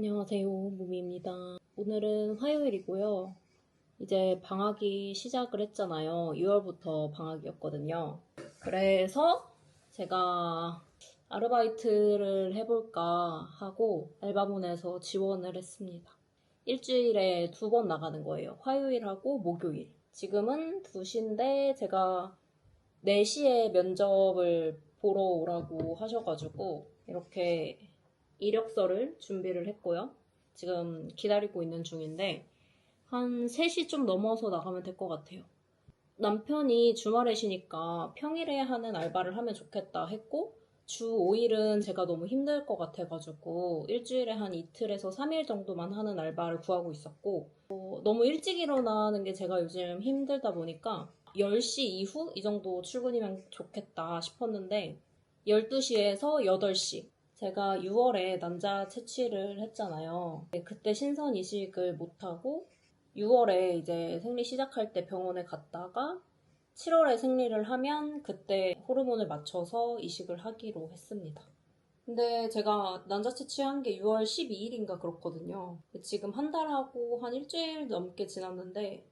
안녕하세요, 무미입니다. 오늘은 화요일이고요. 이제 방학이 시작을 했잖아요. 6월부터 방학이었거든요. 그래서 제가 아르바이트를 해볼까 하고 알바몬에서 지원을 했습니다. 일주일에 2번 나가는 거예요. 화요일하고 목요일. 지금은 2시인데 제가 4시에 면접을 보러 오라고 하셔가지고 이렇게 이력서를 준비를 했고요. 지금 기다리고 있는 중인데 한 3시 좀 넘어서 나가면 될 것 같아요. 남편이 주말에 쉬니까 평일에 하는 알바를 하면 좋겠다 했고 주 5일은 제가 너무 힘들 것 같아가지고 일주일에 한 이틀에서 3일 정도만 하는 알바를 구하고 있었고 너무 일찍 일어나는 게 제가 요즘 힘들다 보니까 10시 이후 이 정도 출근이면 좋겠다 싶었는데 12시에서 8시 제가 6월에 난자 채취를 했잖아요. 그때 신선 이식을 못하고 6월에 이제 생리 시작할 때 병원에 갔다가 7월에 생리를 하면 그때 호르몬을 맞춰서 이식을 하기로 했습니다. 근데 제가 난자 채취한 게 6월 12일인가 그렇거든요. 지금 한 달하고 한 일주일 넘게 지났는데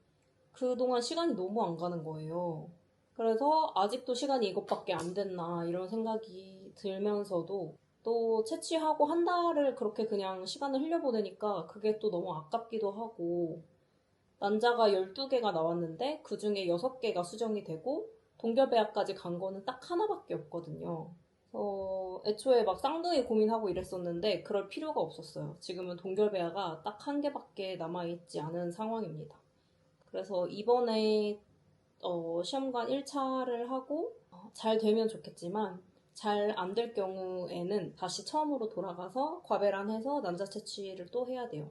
그동안 시간이 너무 안 가는 거예요. 그래서 아직도 시간이 이것밖에 안 됐나 이런 생각이 들면서도 또 채취하고 한 달을 그렇게 그냥 시간을 흘려보내니까 그게 또 너무 아깝기도 하고 난자가 12개가 나왔는데 그중에 6개가 수정이 되고 동결배아까지 간 거는 딱 하나밖에 없거든요. 애초에 막 쌍둥이 고민하고 이랬었는데 그럴 필요가 없었어요. 지금은 동결배아가 딱 1개밖에 남아있지 않은 상황입니다. 그래서 이번에 시험관 1차를 하고 잘 되면 좋겠지만 잘 안 될 경우에는 다시 처음으로 돌아가서 과배란해서 난자 채취를 또 해야 돼요.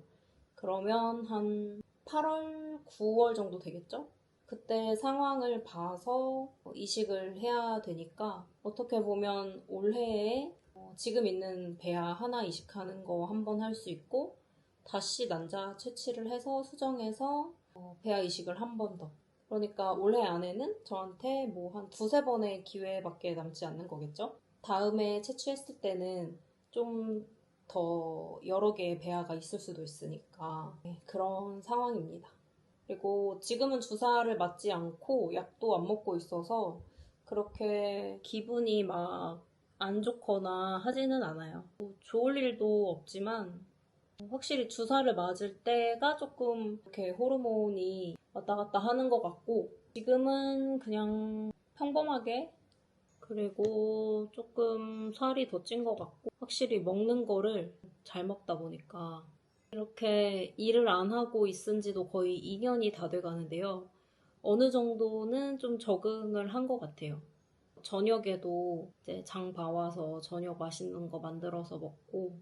그러면 한 8월, 9월 정도 되겠죠? 그때 상황을 봐서 이식을 해야 되니까 어떻게 보면 올해에 지금 있는 배아 하나 이식하는 거 한 번 할 수 있고 다시 난자 채취를 해서 수정해서 배아 이식을 한 번 더. 그러니까 올해 안에는 저한테 뭐 한 2-3번의 기회밖에 남지 않는 거겠죠? 다음에 채취했을 때는 좀 더 여러 개의 배아가 있을 수도 있으니까 그런 상황입니다. 그리고 지금은 주사를 맞지 않고 약도 안 먹고 있어서 그렇게 기분이 막 안 좋거나 하지는 않아요. 좋을 일도 없지만 확실히 주사를 맞을 때가 조금 이렇게 호르몬이 왔다 갔다 하는 것 같고 지금은 그냥 평범하게 그리고 조금 살이 더 찐 것 같고 확실히 먹는 거를 잘 먹다 보니까 이렇게 일을 안 하고 있은 지도 거의 2년이 다 돼가는데요. 어느 정도는 좀 적응을 한 것 같아요. 저녁에도 이제 장 봐와서 저녁 맛있는 거 만들어서 먹고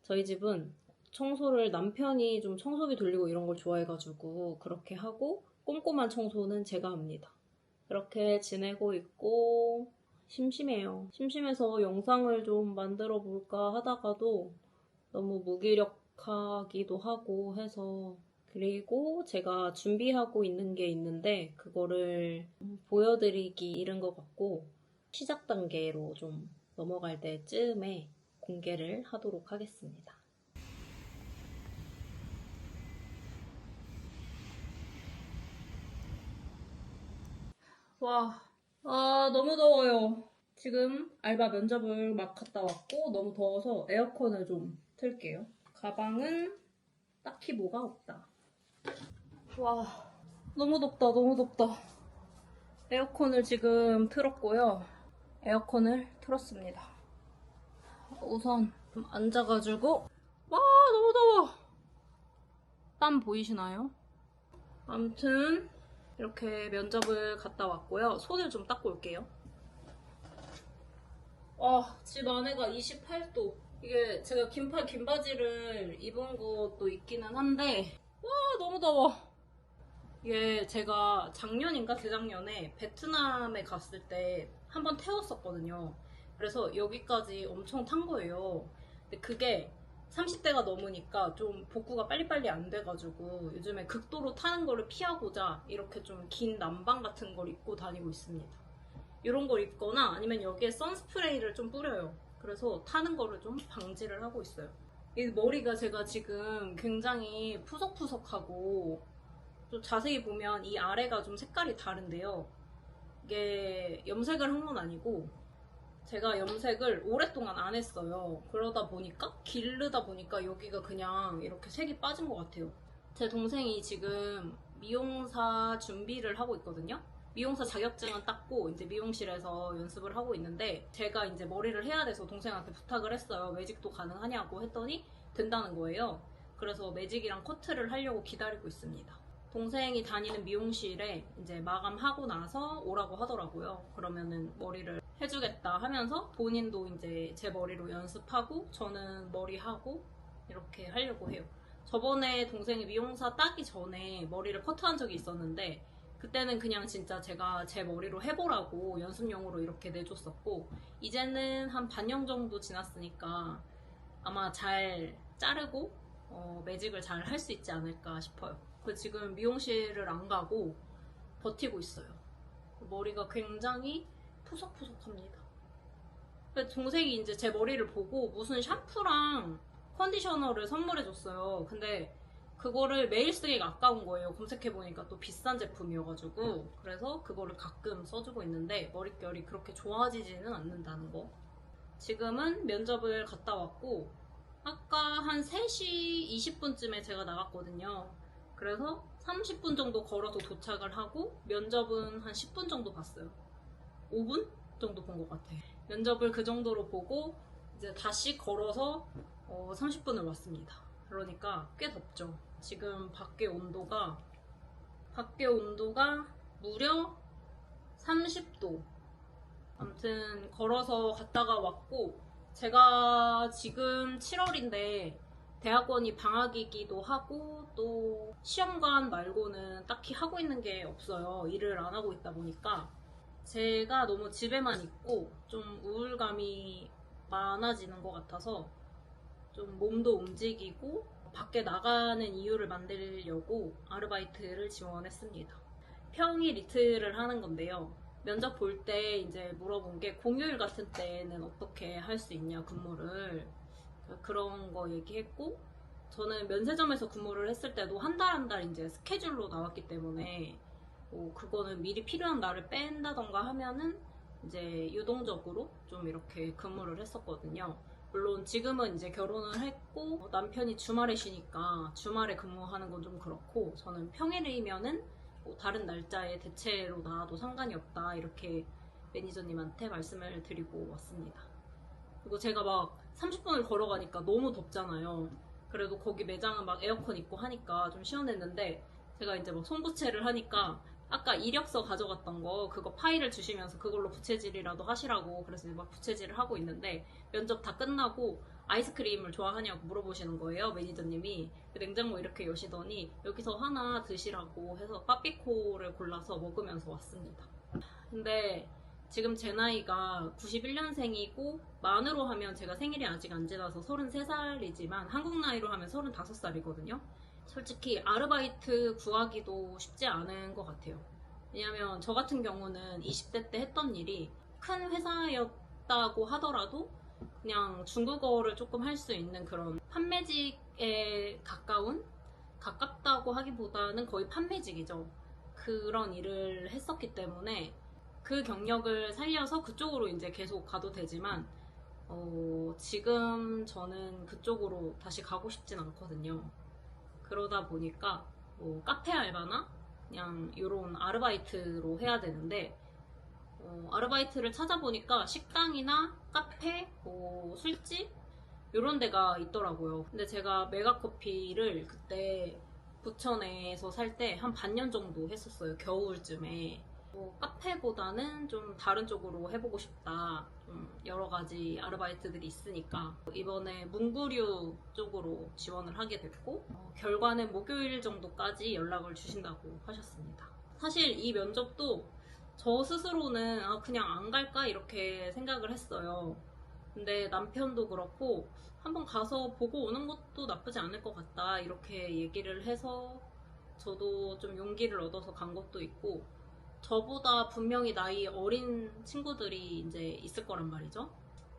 저희 집은 청소를 남편이 좀 청소기 돌리고 이런 걸 좋아해가지고 그렇게 하고 꼼꼼한 청소는 제가 합니다. 그렇게 지내고 있고 심심해요. 심심해서 영상을 좀 만들어 볼까 하다가도 너무 무기력하기도 하고 해서 그리고 제가 준비하고 있는 게 있는데 그거를 보여드리기 이른 것 같고 시작 단계로 좀 넘어갈 때쯤에 공개를 하도록 하겠습니다. 와, 너무 더워요. 지금 알바 면접을 막 갔다 왔고 너무 더워서 에어컨을 좀 틀게요. 가방은 딱히 뭐가 없다. 와, 너무 덥다, 너무 덥다. 에어컨을 지금 틀었고요. 에어컨을 틀었습니다. 우선 좀 앉아가지고 와, 너무 더워. 땀 보이시나요? 아무튼 이렇게 면접을 갔다 왔고요. 손을 좀 닦고 올게요. 와, 집 안에가 28도. 이게 제가 긴 바지를 입은 것도 있기는 한데 와, 너무 더워. 이게 제가 작년인가 재작년에 베트남에 갔을 때 한번 태웠었거든요. 그래서 여기까지 엄청 탄 거예요. 근데 그게 30대가 넘으니까 좀 복구가 빨리빨리 안 돼가지고 요즘에 극도로 타는 거를 피하고자 이렇게 좀 긴 남방 같은 걸 입고 다니고 있습니다. 이런 걸 입거나 아니면 여기에 선스프레이를 좀 뿌려요. 그래서 타는 거를 좀 방지를 하고 있어요. 이 머리가 제가 지금 굉장히 푸석푸석하고 좀 자세히 보면 이 아래가 좀 색깔이 다른데요. 이게 염색을 한 건 아니고 제가 염색을 오랫동안 안 했어요. 그러다 보니까 기르다 보니까 여기가 그냥 이렇게 색이 빠진 것 같아요. 제 동생이 지금 미용사 준비를 하고 있거든요. 미용사 자격증은 땄고 이제 미용실에서 연습을 하고 있는데 제가 이제 머리를 해야 돼서 동생한테 부탁을 했어요. 매직도 가능하냐고 했더니 된다는 거예요. 그래서 매직이랑 커트를 하려고 기다리고 있습니다. 동생이 다니는 미용실에 이제 마감하고 나서 오라고 하더라고요. 그러면은 머리를 해주겠다 하면서 본인도 이제 제 머리로 연습하고 저는 머리하고 이렇게 하려고 해요. 저번에 동생이 미용사 따기 전에 머리를 커트한 적이 있었는데 그때는 그냥 진짜 제가 제 머리로 해보라고 연습용으로 이렇게 내줬었고 이제는 한 반년 정도 지났으니까 아마 잘 자르고 매직을 잘 할 수 있지 않을까 싶어요. 지금 미용실을 안 가고 버티고 있어요. 머리가 굉장히 푸석푸석합니다. 동생이 이제 제 머리를 보고 무슨 샴푸랑 컨디셔너를 선물해줬어요. 근데 그거를 매일 쓰기가 아까운 거예요. 검색해보니까 또 비싼 제품이어가지고 그래서 그거를 가끔 써주고 있는데 머릿결이 그렇게 좋아지지는 않는다는 거. 지금은 면접을 갔다 왔고 아까 한 3시 20분쯤에 제가 나갔거든요. 그래서 30분 정도 걸어서 도착을 하고 면접은 한 10분 정도 봤어요. 5분 정도 본 것 같아. 면접을 그 정도로 보고 이제 다시 걸어서 30분을 왔습니다. 그러니까 꽤 덥죠. 지금 밖에 온도가 무려 30도. 아무튼 걸어서 갔다가 왔고 제가 지금 7월인데 대학원이 방학이기도 하고 또 시험관 말고는 딱히 하고 있는 게 없어요. 일을 안 하고 있다 보니까 제가 너무 집에만 있고 좀 우울감이 많아지는 것 같아서 좀 몸도 움직이고 밖에 나가는 이유를 만들려고 아르바이트를 지원했습니다. 평일 이틀을 하는 건데요. 면접 볼 때 이제 물어본 게 공휴일 같은 때는 어떻게 할 수 있냐 근무를 그런 거 얘기했고 저는 면세점에서 근무를 했을 때도 한 달 한 달 이제 스케줄로 나왔기 때문에 그거는 미리 필요한 날을 뺀다던가 하면은 이제 유동적으로 좀 이렇게 근무를 했었거든요. 물론 지금은 이제 결혼을 했고 남편이 주말에 쉬니까 주말에 근무하는 건 좀 그렇고 저는 평일이면은 다른 날짜에 대체로 나와도 상관이 없다 이렇게 매니저님한테 말씀을 드리고 왔습니다. 그리고 제가 막 30분을 걸어가니까 너무 덥잖아요. 그래도 거기 매장은 막 에어컨 있고 하니까 좀 시원했는데 제가 이제 막 손부채를 하니까 아까 이력서 가져갔던 거 그거 파일을 주시면서 그걸로 부채질이라도 하시라고 그래서 막 부채질을 하고 있는데 면접 다 끝나고 아이스크림을 좋아하냐고 물어보시는 거예요. 매니저님이 냉장고 이렇게 여시더니 여기서 하나 드시라고 해서 빠삐코를 골라서 먹으면서 왔습니다. 근데 지금 제 나이가 91년생이고 만으로 하면 제가 생일이 아직 안 지나서 33살이지만 한국 나이로 하면 35살이거든요. 솔직히 아르바이트 구하기도 쉽지 않은 것 같아요. 왜냐면 저 같은 경우는 20대 때 했던 일이 큰 회사였다고 하더라도 그냥 중국어를 조금 할 수 있는 그런 판매직에 가깝다고 하기보다는 거의 판매직이죠. 그런 일을 했었기 때문에 그 경력을 살려서 그쪽으로 이제 계속 가도 되지만 지금 저는 그쪽으로 다시 가고 싶진 않거든요. 그러다 보니까 카페 알바나 그냥 이런 아르바이트로 해야 되는데 아르바이트를 찾아보니까 식당이나 카페, 술집 이런 데가 있더라고요. 근데 제가 메가커피를 그때 부천에서 살 때 한 반년 정도 했었어요. 겨울쯤에. 카페보다는 좀 다른 쪽으로 해보고 싶다. 좀 여러 가지 아르바이트들이 있으니까 이번에 문구류 쪽으로 지원을 하게 됐고 결과는 목요일 정도까지 연락을 주신다고 하셨습니다. 사실 이 면접도 저 스스로는 그냥 안 갈까 이렇게 생각을 했어요. 근데 남편도 그렇고 한번 가서 보고 오는 것도 나쁘지 않을 것 같다 이렇게 얘기를 해서 저도 좀 용기를 얻어서 간 것도 있고 저보다 분명히 나이 어린 친구들이 이제 있을 거란 말이죠.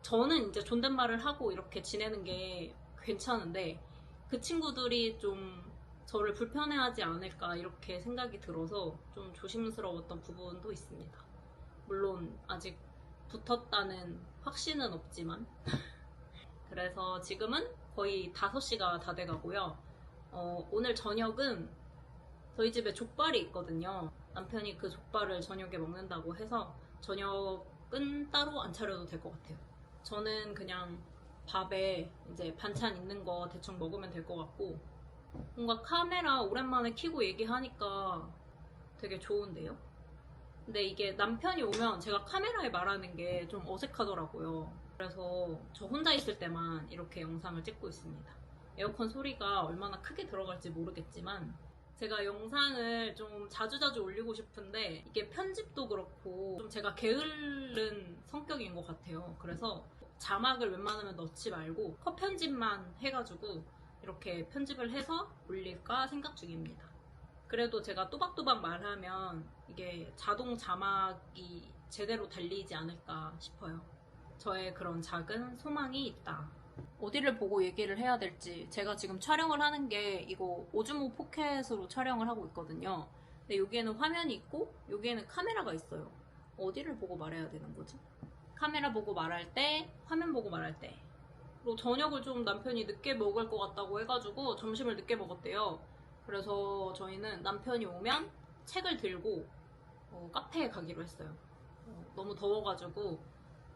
저는 이제 존댓말을 하고 이렇게 지내는 게 괜찮은데 그 친구들이 좀 저를 불편해하지 않을까 이렇게 생각이 들어서 좀 조심스러웠던 부분도 있습니다. 물론 아직 붙었다는 확신은 없지만 그래서 지금은 거의 5시가 다 돼가고요. 오늘 저녁은 저희 집에 족발이 있거든요. 남편이 그 족발을 저녁에 먹는다고 해서 저녁은 따로 안 차려도 될 것 같아요. 저는 그냥 밥에 이제 반찬 있는 거 대충 먹으면 될 것 같고 뭔가 카메라 오랜만에 켜고 얘기하니까 되게 좋은데요? 근데 이게 남편이 오면 제가 카메라에 말하는 게 좀 어색하더라고요. 그래서 저 혼자 있을 때만 이렇게 영상을 찍고 있습니다. 에어컨 소리가 얼마나 크게 들어갈지 모르겠지만 제가 영상을 좀 자주자주 올리고 싶은데 이게 편집도 그렇고 좀 제가 게으른 성격인 것 같아요. 그래서 자막을 웬만하면 넣지 말고 컷 편집만 해가지고 이렇게 편집을 해서 올릴까 생각 중입니다. 그래도 제가 또박또박 말하면 이게 자동 자막이 제대로 달리지 않을까 싶어요. 저의 그런 작은 소망이 있다. 어디를 보고 얘기를 해야 될지 제가 지금 촬영을 하는 게 이거 오즈모 포켓으로 촬영을 하고 있거든요. 근데 여기에는 화면이 있고 여기에는 카메라가 있어요. 어디를 보고 말해야 되는 거지? 카메라 보고 말할 때, 화면 보고 말할 때. 그리고 저녁을 좀 남편이 늦게 먹을 것 같다고 해가지고 점심을 늦게 먹었대요. 그래서 저희는 남편이 오면 책을 들고 카페에 가기로 했어요. 너무 더워가지고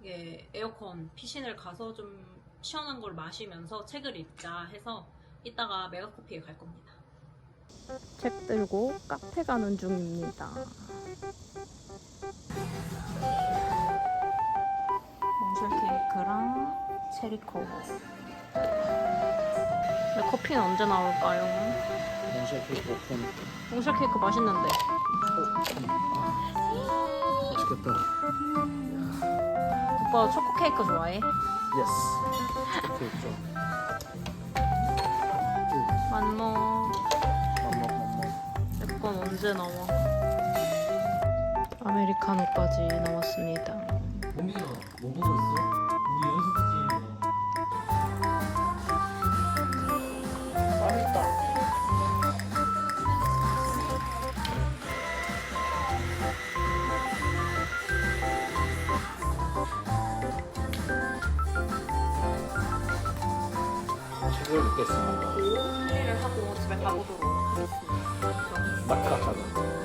이게 에어컨 피신을 가서 좀 시원한 걸 마시면서 책을 읽자 해서 이따가 메가커피에 갈 겁니다. 책 들고 카페 가는 중입니다. 몽쉘 케이크랑 체리코우. 커피는 언제 나올까요? 몽쉘 케이크 오픈. 몽쉘 케이크 맛있는데. 맛있겠다. 오빠 초코 케이크 좋아해? 예스. 케이크 좀. 만먹. 맘먹. 내 건 언제 나와? 아메리카노까지 나왔습니다. 몽이야, 뭐 보고 있어? 우리 연습 맛있다. 책을 읽겠습니다. 할 일을 하고 집에 가보도록 하겠습니다. 낙하하잖아.